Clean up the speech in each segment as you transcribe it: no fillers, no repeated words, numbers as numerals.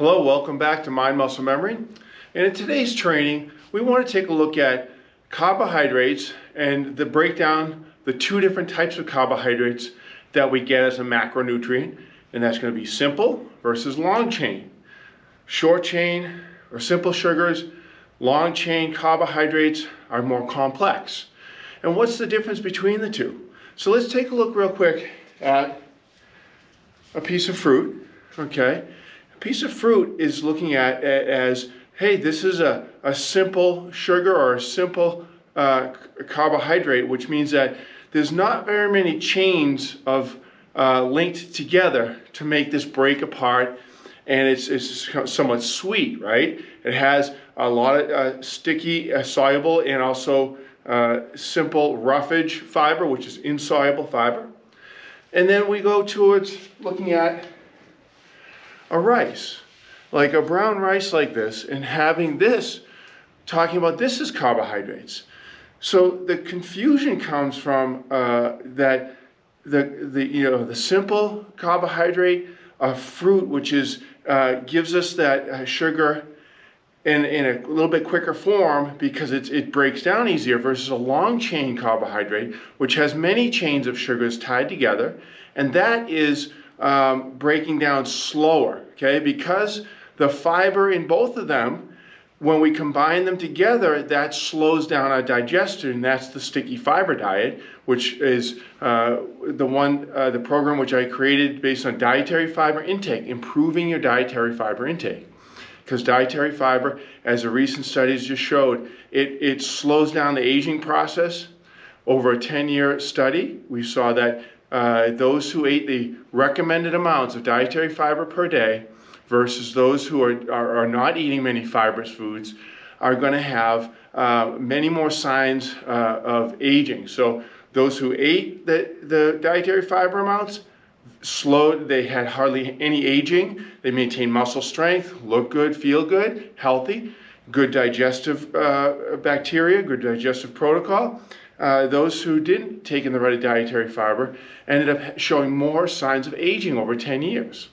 Hello, welcome back to Mind, Muscle, Memory. And in today's training, we want to take a look at carbohydrates and the breakdown, the two different types of carbohydrates that we get as a macronutrient. And that's going to be simple versus long chain. Short chain or simple sugars, long chain carbohydrates are more complex. And what's the difference between the two? So let's take a look real quick at a piece of fruit, okay? A piece of fruit is looking at it as, hey, this is a simple sugar or a simple carbohydrate, which means that there's not very many chains of linked together to make this break apart, and it's somewhat sweet, right? It has a lot of sticky, soluble, and also simple roughage fiber, which is insoluble fiber. And then we go towards looking at a rice, like a brown rice like this, and having this, talking about this as carbohydrates. So the confusion comes from that the simple carbohydrate of fruit, which is gives us that sugar in a little bit quicker form because it breaks down easier, versus a long chain carbohydrate, which has many chains of sugars tied together, and that is breaking down slower, okay? Because the fiber in both of them, when we combine them together, that slows down our digestion, and that's the sticky fiber diet, which is the program which I created based on dietary fiber intake, improving your dietary fiber intake. Because dietary fiber, as the recent studies just showed, it slows down the aging process. Over a 10-year study, we saw that those who ate the recommended amounts of dietary fiber per day versus those who are not eating many fibrous foods are going to have many more signs of aging. So those who ate the dietary fiber amounts, they had hardly any aging. They maintained muscle strength, look good, feel good, healthy, good digestive bacteria, good digestive protocol. Those who didn't take in the right dietary fiber ended up showing more signs of aging over 10 years.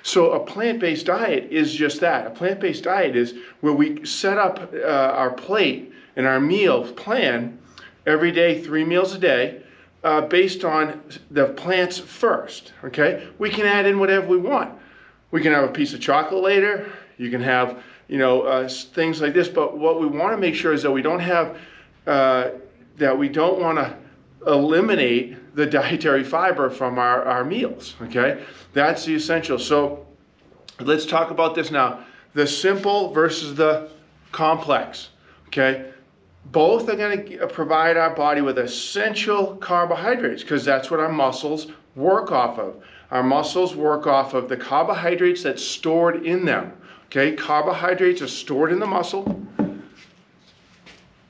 So a plant-based diet is just that. A plant-based diet is where we set up our plate and our meal plan every day, 3 meals a day, based on the plants first, okay? We can add in whatever we want. We can have a piece of chocolate later. You can have, things like this. But what we want to make sure is that we don't have, that we don't want to eliminate the dietary fiber from our meals, okay? That's the essential. So let's talk about this now. The simple versus the complex, okay? Both are going to provide our body with essential carbohydrates because that's what our muscles work off of. Our muscles work off of the carbohydrates that's stored in them. Okay, carbohydrates are stored in the muscle,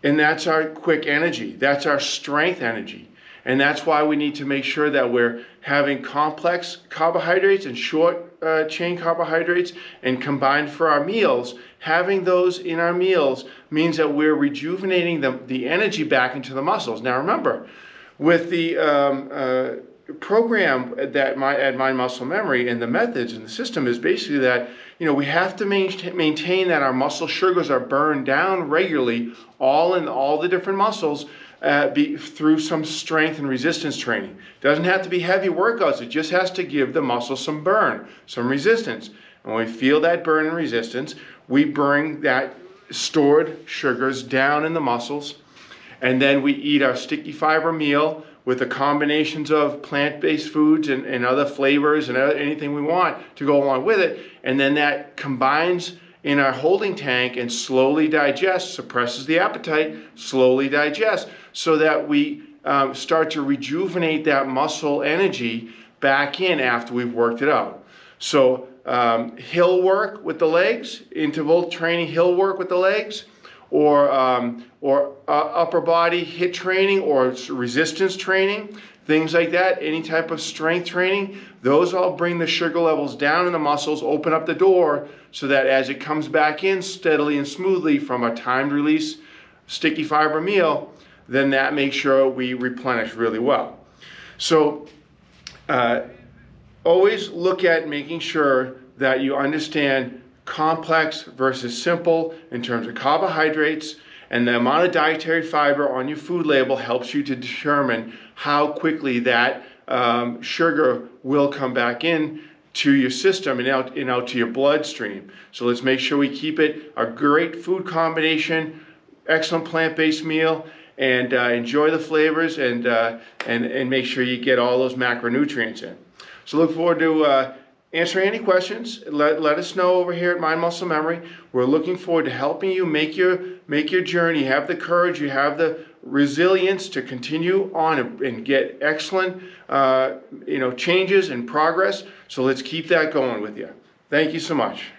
and that's our quick energy. That's our strength energy. And that's why we need to make sure that we're having complex carbohydrates and short chain carbohydrates and combined for our meals. Having those in our meals means that we're rejuvenating the energy back into the muscles. Now remember, with the program at Mind, Muscle, Memory, and the methods and the system is basically that, we have to maintain that our muscle sugars are burned down regularly, all in all the different muscles, through some strength and resistance training. It doesn't have to be heavy workouts. It just has to give the muscle some burn, some resistance. And when we feel that burn and resistance, we bring that stored sugars down in the muscles, and then we eat our sticky fiber meal with the combinations of plant-based foods and other flavors and anything we want to go along with it, and then that combines in our holding tank and slowly digests, suppresses the appetite, slowly digests, so that we start to rejuvenate that muscle energy back in after we've worked it out. So hill work with the legs, interval training, hill work with the legs, or upper body HIIT training or resistance training, things like that, any type of strength training, those all bring the sugar levels down in the muscles, open up the door so that as it comes back in steadily and smoothly from a timed release sticky fiber meal, then that makes sure we replenish really well. So always look at making sure that you understand complex versus simple in terms of carbohydrates, and the amount of dietary fiber on your food label helps you to determine how quickly that sugar will come back in to your system and out to your bloodstream. So let's make sure we keep it a great food combination, excellent plant-based meal, and enjoy the flavors and make sure you get all those macronutrients in. So look forward to answering any questions. Let us know over here at Mind Muscle Memory. We're looking forward to helping you make your journey. Have the courage, you have the resilience to continue on and get excellent changes and progress. So let's keep that going with you. Thank you so much.